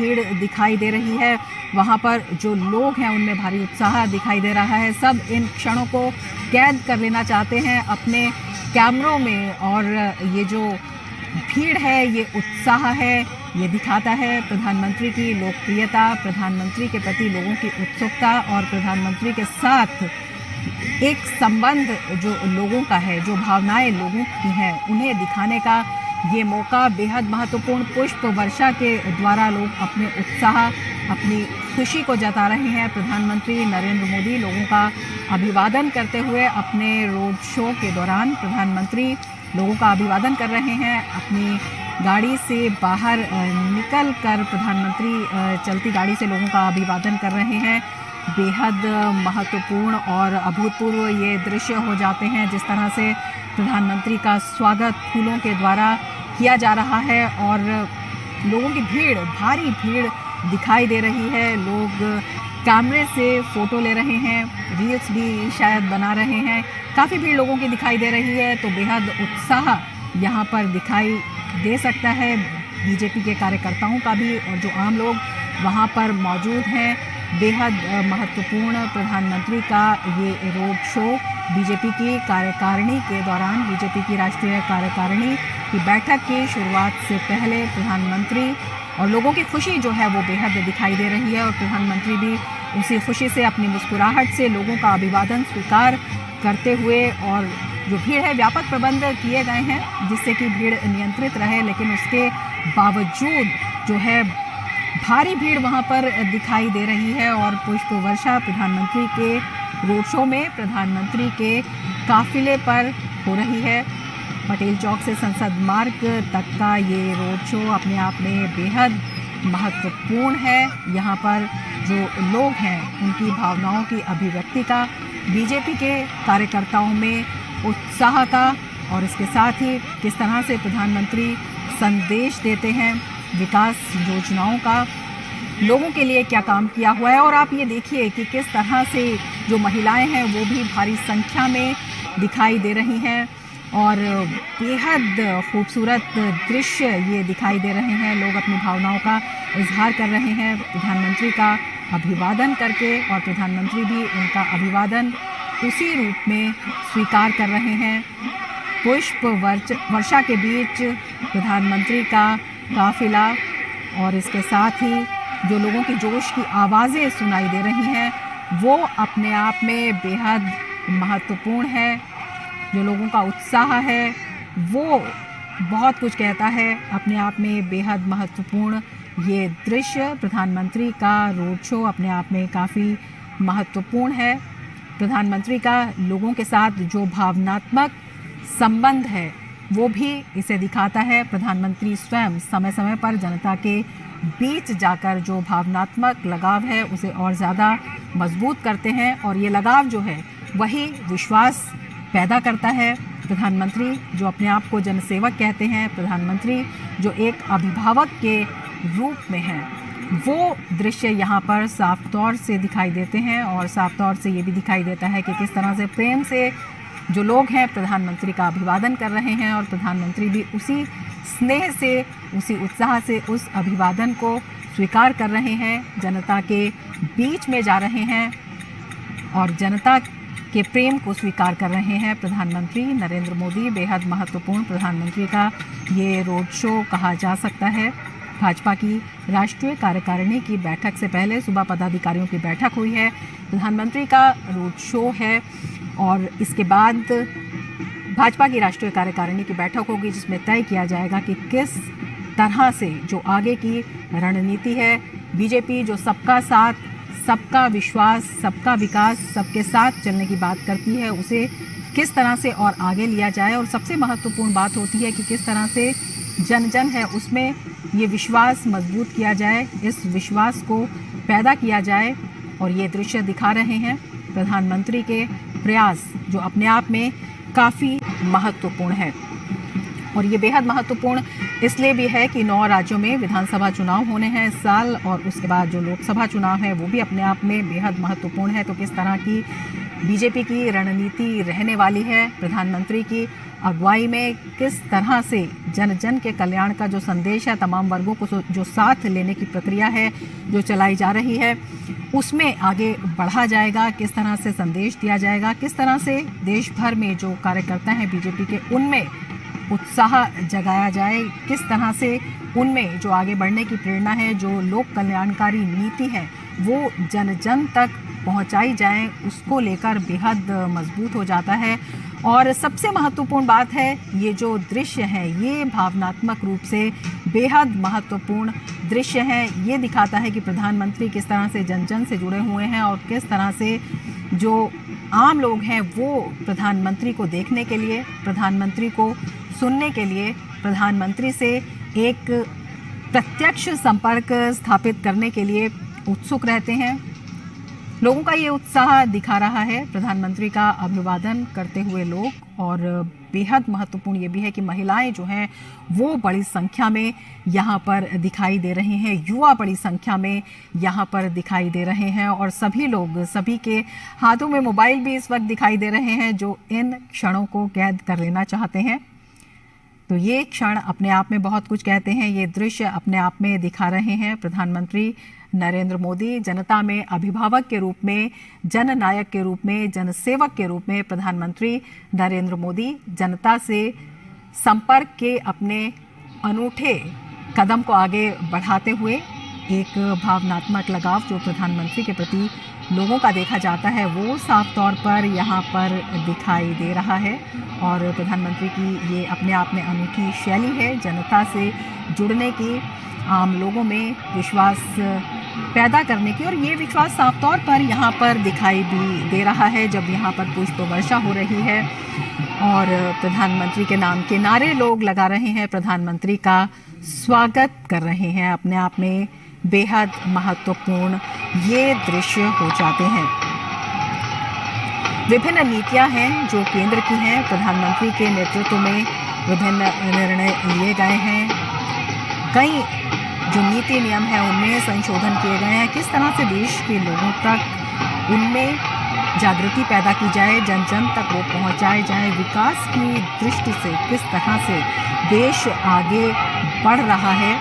भीड़ दिखाई दे रही है, वहाँ पर जो लोग हैं उनमें भारी उत्साह दिखाई दे रहा है। सब इन क्षणों को कैद कर लेना चाहते हैं अपने कैमरों में, और ये जो भीड़ है, ये उत्साह है, ये दिखाता है प्रधानमंत्री की लोकप्रियता, प्रधानमंत्री के प्रति लोगों की उत्सुकता और प्रधानमंत्री के साथ एक संबंध जो लोगों का है, जो भावनाएं लोगों की हैं, उन्हें दिखाने का ये मौका बेहद महत्वपूर्ण। पुष्प वर्षा के द्वारा लोग अपने उत्साह, अपनी खुशी को जता रहे हैं। प्रधानमंत्री नरेंद्र मोदी लोगों का अभिवादन करते हुए अपने रोड शो के दौरान प्रधानमंत्री लोगों का अभिवादन कर रहे हैं। अपनी गाड़ी से बाहर निकल कर प्रधानमंत्री चलती गाड़ी से लोगों का अभिवादन कर रहे हैं। बेहद महत्वपूर्ण और अभूतपूर्व ये दृश्य हो जाते हैं, जिस तरह से प्रधानमंत्री का स्वागत फूलों के द्वारा किया जा रहा है और लोगों की भीड़, भारी भीड़ दिखाई दे रही है। लोग कैमरे से फ़ोटो ले रहे हैं, रील्स भी शायद बना रहे हैं। काफ़ी भीड़ लोगों की दिखाई दे रही है, तो बेहद उत्साह यहाँ पर दिखाई दे सकता है बीजेपी के कार्यकर्ताओं का भी, और जो आम लोग वहाँ पर मौजूद हैं। बेहद महत्वपूर्ण प्रधानमंत्री का ये रोड शो बीजेपी की कार्यकारिणी के दौरान, बीजेपी की राष्ट्रीय कार्यकारिणी की बैठक की शुरुआत से पहले प्रधानमंत्री और लोगों की खुशी जो है वो बेहद दिखाई दे रही है, और प्रधानमंत्री भी उसी खुशी से, अपनी मुस्कुराहट से लोगों का अभिवादन स्वीकार करते हुए, और जो भीड़ है, व्यापक प्रबंध किए गए हैं जिससे कि भीड़ नियंत्रित रहे, लेकिन उसके बावजूद जो है भारी भीड़ वहाँ पर दिखाई दे रही है। और पुष्प वर्षा प्रधानमंत्री के रोड शो में प्रधानमंत्री के काफिले पर हो रही है। पटेल चौक से संसद मार्ग तक का ये रोड शो अपने आप में बेहद महत्वपूर्ण है। यहाँ पर जो लोग हैं उनकी भावनाओं की अभिव्यक्ति का, बीजेपी के कार्यकर्ताओं में उत्साह का, और इसके साथ ही किस तरह से प्रधानमंत्री संदेश देते हैं विकास योजनाओं का, लोगों के लिए क्या काम किया हुआ है। और आप ये देखिए कि किस तरह से जो महिलाएं हैं वो भी भारी संख्या में दिखाई दे रही हैं, और बेहद खूबसूरत दृश्य ये दिखाई दे रहे हैं। लोग अपनी भावनाओं का इजहार कर रहे हैं प्रधानमंत्री का अभिवादन करके, और प्रधानमंत्री भी उनका अभिवादन उसी रूप में स्वीकार कर रहे हैं। पुष्प वर्षा के बीच प्रधानमंत्री का काफिला, और इसके साथ ही जो लोगों की जोश की आवाज़ें सुनाई दे रही हैं वो अपने आप में बेहद महत्वपूर्ण है। जो लोगों का उत्साह है वो बहुत कुछ कहता है, अपने आप में बेहद महत्वपूर्ण ये दृश्य। प्रधानमंत्री का रोड शो अपने आप में काफ़ी महत्वपूर्ण है। प्रधानमंत्री का लोगों के साथ जो भावनात्मक संबंध है वो भी इसे दिखाता है। प्रधानमंत्री स्वयं समय समय पर जनता के बीच जाकर जो भावनात्मक लगाव है उसे और ज़्यादा मजबूत करते हैं, और ये लगाव जो है वही विश्वास पैदा करता है। प्रधानमंत्री जो अपने आप को जनसेवक कहते हैं, प्रधानमंत्री जो एक अभिभावक के रूप में हैं, वो दृश्य यहाँ पर साफ तौर से दिखाई देते हैं। और साफ तौर से ये भी दिखाई देता है कि किस तरह से प्रेम से जो लोग हैं प्रधानमंत्री का अभिवादन कर रहे हैं, और प्रधानमंत्री भी उसी स्नेह से, उसी उत्साह से उस अभिवादन को स्वीकार कर रहे हैं। जनता के बीच में जा रहे हैं और जनता के प्रेम को स्वीकार कर रहे हैं प्रधानमंत्री नरेंद्र मोदी। बेहद महत्वपूर्ण प्रधानमंत्री का ये रोड शो कहा जा सकता है। भाजपा की राष्ट्रीय कार्यकारिणी की बैठक से पहले सुबह पदाधिकारियों की बैठक हुई है, प्रधानमंत्री का रोड शो है, और इसके बाद भाजपा की राष्ट्रीय कार्यकारिणी की बैठक होगी जिसमें तय किया जाएगा कि किस तरह से जो आगे की रणनीति है, बीजेपी जो सबका साथ, सबका विश्वास, सबका विकास, सबके साथ चलने की बात करती है, उसे किस तरह से और आगे लिया जाए। और सबसे महत्वपूर्ण बात होती है कि किस तरह से जन जन है उसमें ये विश्वास मजबूत किया जाए, इस विश्वास को पैदा किया जाए। और ये दृश्य दिखा रहे हैं प्रधानमंत्री के प्रयास, जो अपने आप में काफ़ी महत्वपूर्ण है। और ये बेहद महत्वपूर्ण इसलिए भी है कि 9 राज्यों में विधानसभा चुनाव होने हैं इस साल, और उसके बाद जो लोकसभा चुनाव है वो भी अपने आप में बेहद महत्वपूर्ण है। तो किस तरह की बीजेपी की रणनीति रहने वाली है। प्रधानमंत्री की अगुवाई में किस तरह से जन जन के कल्याण का जो संदेश है, तमाम वर्गों को जो साथ लेने की प्रक्रिया है जो चलाई जा रही है, उसमें आगे बढ़ा जाएगा, किस तरह से संदेश दिया जाएगा, किस तरह से देश भर में जो कार्यकर्ता हैं बीजेपी के, उनमें उत्साह जगाया जाए, किस तरह से उनमें जो आगे बढ़ने की प्रेरणा है, जो लोक कल्याणकारी नीति है, वो जन जन तक पहुंचाई जाए, उसको लेकर बेहद मजबूत हो जाता है। और सबसे महत्वपूर्ण बात है, ये जो दृश्य है ये भावनात्मक रूप से बेहद महत्वपूर्ण दृश्य है। ये दिखाता है कि प्रधानमंत्री किस तरह से जन जन से जुड़े हुए हैं और किस तरह से जो आम लोग हैं वो प्रधानमंत्री को देखने के लिए, प्रधानमंत्री को सुनने के लिए, प्रधानमंत्री से एक प्रत्यक्ष संपर्क स्थापित करने के लिए उत्सुक रहते हैं। लोगों का ये उत्साह दिखा रहा है प्रधानमंत्री का अभिवादन करते हुए लोग। और बेहद महत्वपूर्ण ये भी है कि महिलाएं जो हैं वो बड़ी संख्या में यहाँ पर दिखाई दे रही हैं, युवा बड़ी संख्या में यहाँ पर दिखाई दे रहे हैं और सभी लोग, सभी के हाथों में मोबाइल भी इस वक्त दिखाई दे रहे हैं जो इन क्षणों को कैद कर लेना चाहते हैं। तो ये क्षण अपने आप में बहुत कुछ कहते हैं, ये दृश्य अपने आप में दिखा रहे हैं प्रधानमंत्री नरेंद्र मोदी जनता में अभिभावक के रूप में, जननायक के रूप में, जनसेवक के रूप में प्रधानमंत्री नरेंद्र मोदी जनता से संपर्क के अपने अनूठे कदम को आगे बढ़ाते हुए एक भावनात्मक लगाव जो प्रधानमंत्री के प्रति लोगों का देखा जाता है वो साफ तौर पर यहाँ पर दिखाई दे रहा है। और प्रधानमंत्री की ये अपने आप में अनूठी शैली है जनता से जुड़ने की, आम लोगों में विश्वास पैदा करने की। और ये विश्वास साफ तौर पर यहाँ पर दिखाई भी दे रहा है जब यहाँ पर पुष्प वर्षा हो रही है और प्रधानमंत्री के नाम के नारे लोग लगा रहे हैं, प्रधानमंत्री का स्वागत कर रहे हैं। अपने आप में बेहद महत्वपूर्ण ये दृश्य हो जाते हैं। विभिन्न नीतियां हैं जो केंद्र की हैं, प्रधानमंत्री के नेतृत्व में विभिन्न निर्णय लिए गए हैं। कई जो नीति नियम है उनमें संशोधन किए गए हैं। किस तरह से देश के लोगों तक उनमें जागृति पैदा की जाए, जन जन तक वो पहुंचाए जाए, विकास की दृष्टि से किस तरह से देश आगे बढ़ रहा है,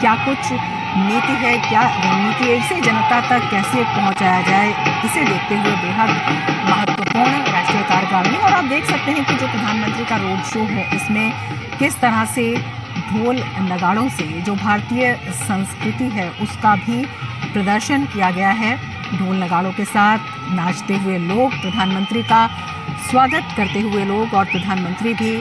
क्या कुछ नीति है, क्या रणनीति है, इसे जनता तक कैसे पहुंचाया जाए, इसे देखते हुए बेहद महत्वपूर्ण राष्ट्रीय कार्यकारिणी। और आप देख सकते हैं कि जो प्रधानमंत्री का रोड शो है इसमें किस तरह से ढोल नगाड़ों से जो भारतीय संस्कृति है उसका भी प्रदर्शन किया गया है। ढोल नगाड़ों के साथ नाचते हुए लोग, प्रधानमंत्री का स्वागत करते हुए लोग और प्रधानमंत्री भी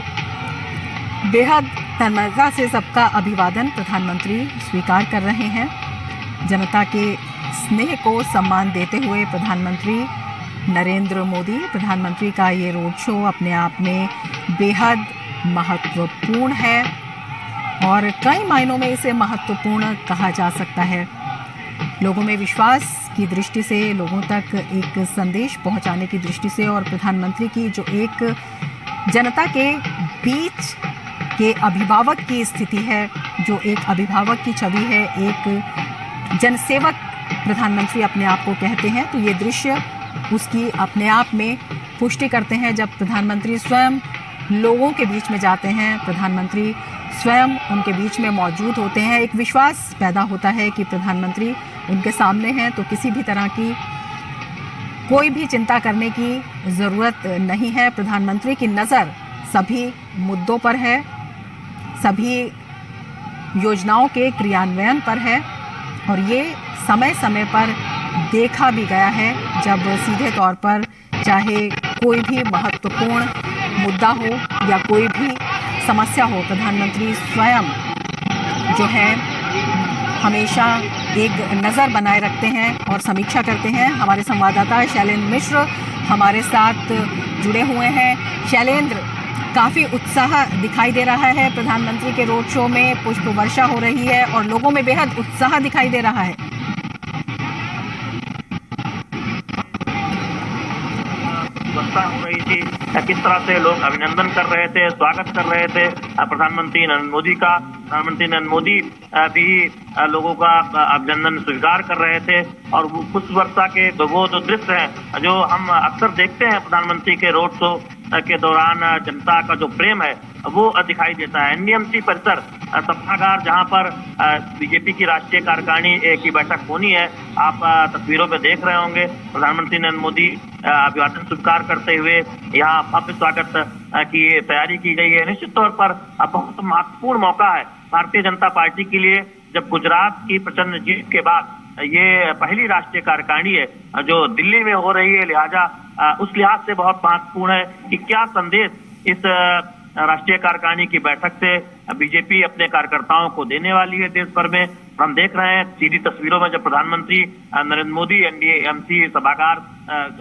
बेहद तन्मयता से सबका अभिवादन प्रधानमंत्री स्वीकार कर रहे हैं। जनता के स्नेह को सम्मान देते हुए प्रधानमंत्री नरेंद्र मोदी, प्रधानमंत्री का ये रोड शो अपने आप में बेहद महत्वपूर्ण है और कई मायनों में इसे महत्वपूर्ण कहा जा सकता है। लोगों में विश्वास की दृष्टि से, लोगों तक एक संदेश पहुंचाने की दृष्टि से और प्रधानमंत्री की जो एक जनता के बीच के अभिभावक की स्थिति है, जो एक अभिभावक की छवि है, एक जनसेवक प्रधानमंत्री अपने आप को कहते हैं, तो ये दृश्य उसकी अपने आप में पुष्टि करते हैं। जब प्रधानमंत्री स्वयं लोगों के बीच में जाते हैं, प्रधानमंत्री स्वयं उनके बीच में मौजूद होते हैं, एक विश्वास पैदा होता है कि प्रधानमंत्री उनके सामने हैं तो किसी भी तरह की कोई भी चिंता करने की ज़रूरत नहीं है। प्रधानमंत्री की नज़र सभी मुद्दों पर है, सभी योजनाओं के क्रियान्वयन पर है और ये समय समय पर देखा भी गया है जब सीधे तौर पर चाहे कोई भी महत्वपूर्ण मुद्दा हो या कोई भी समस्या हो, प्रधानमंत्री स्वयं जो है हमेशा एक नज़र बनाए रखते हैं और समीक्षा करते हैं। हमारे संवाददाता शैलेंद्र मिश्र हमारे साथ जुड़े हुए हैं। शैलेंद्र, काफ़ी उत्साह दिखाई दे रहा है प्रधानमंत्री के रोड शो में, पुष्प वर्षा हो रही है और लोगों में बेहद उत्साह दिखाई दे रहा है। हो रही थी, किस तरह से लोग अभिनंदन कर रहे थे, स्वागत कर रहे थे प्रधानमंत्री नरेंद्र मोदी का। प्रधानमंत्री नरेंद्र मोदी भी लोगों का अभिनंदन स्वीकार कर रहे थे। और वो पुष्प वर्षा के वो जो दृश्य हैं जो हम अक्सर देखते हैं प्रधानमंत्री के रोड शो के दौरान, जनता का जो प्रेम है वो दिखाई देता है। एनडीएमसी परिसर सभागार जहां पर बीजेपी की राष्ट्रीय कार्यकारिणी की बैठक होनी है, आप तस्वीरों में देख रहे होंगे प्रधानमंत्री नरेंद्र मोदी अभिवादन स्वीकार करते हुए यहाँ भव्य स्वागत की तैयारी की गई है। निश्चित तौर पर बहुत महत्वपूर्ण मौका है भारतीय जनता पार्टी के लिए, जब गुजरात की प्रचंड जीत के बाद ये पहली राष्ट्रीय कार्यकारिणी है जो दिल्ली में हो रही है। लिहाजा उस लिहाज से बहुत महत्वपूर्ण है कि क्या संदेश इस राष्ट्रीय कार्यकारिणी की बैठक से बीजेपी अपने कार्यकर्ताओं को देने वाली है देश भर में। हम देख रहे हैं सीधी तस्वीरों में जब प्रधानमंत्री नरेंद्र मोदी एनडीएमसी सभागार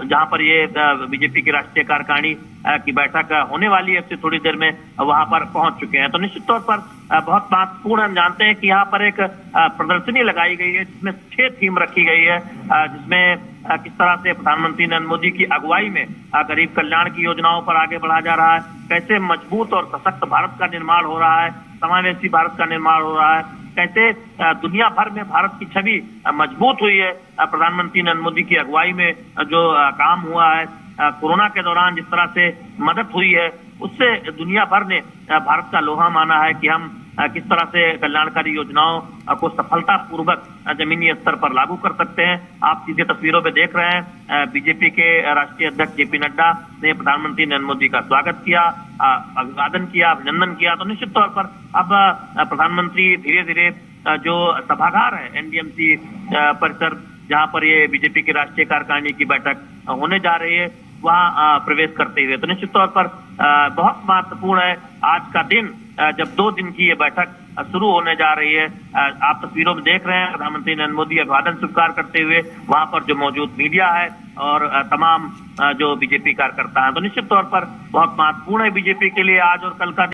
जहां पर ये बीजेपी की राष्ट्रीय कार्यकारिणी की बैठक होने वाली है इससे थोड़ी देर में वहां पर पहुंच चुके हैं। तो निश्चित तौर पर बहुत महत्वपूर्ण हम जानते हैं कि यहाँ पर एक प्रदर्शनी लगाई गई है जिसमें 6 थीम रखी गई है, जिसमें किस तरह से प्रधानमंत्री नरेंद्र मोदी की अगुवाई में गरीब कल्याण की योजनाओं पर आगे बढ़ा जा रहा है, कैसे मजबूत और सशक्त भारत का निर्माण हो रहा है, समावेशी भारत का निर्माण हो रहा है, कैसे दुनिया भर में भारत की छवि मजबूत हुई है प्रधानमंत्री नरेंद्र मोदी की अगुवाई में जो काम हुआ है। कोरोना के दौरान जिस तरह से मदद हुई है उससे दुनिया भर ने भारत का लोहा माना है कि हम किस तरह से कल्याणकारी योजनाओं को सफलतापूर्वक जमीनी स्तर पर लागू कर सकते हैं। आप सीधे तस्वीरों में देख रहे हैं बीजेपी के राष्ट्रीय अध्यक्ष जेपी नड्डा ने प्रधानमंत्री नरेंद्र मोदी का स्वागत किया, अभिवादन किया, अभिनंदन किया। तो निश्चित तौर पर अब प्रधानमंत्री धीरे धीरे जो सभागार है एनडीएमसी परिसर जहां पर ये बीजेपी की राष्ट्रीय कार्यकारिणी की बैठक होने जा रही है वहां प्रवेश करते हुए। तो निश्चित तौर पर बहुत महत्वपूर्ण है आज का दिन जब 2 दिन की ये बैठक शुरू होने जा रही है। आप तस्वीरों में देख रहे हैं प्रधानमंत्री नरेंद्र मोदी अभिवादन स्वीकार करते हुए, वहां पर जो मौजूद मीडिया है और तमाम जो बीजेपी कार्यकर्ता हैं। तो निश्चित तौर पर बहुत महत्वपूर्ण है बीजेपी के लिए आज और कल का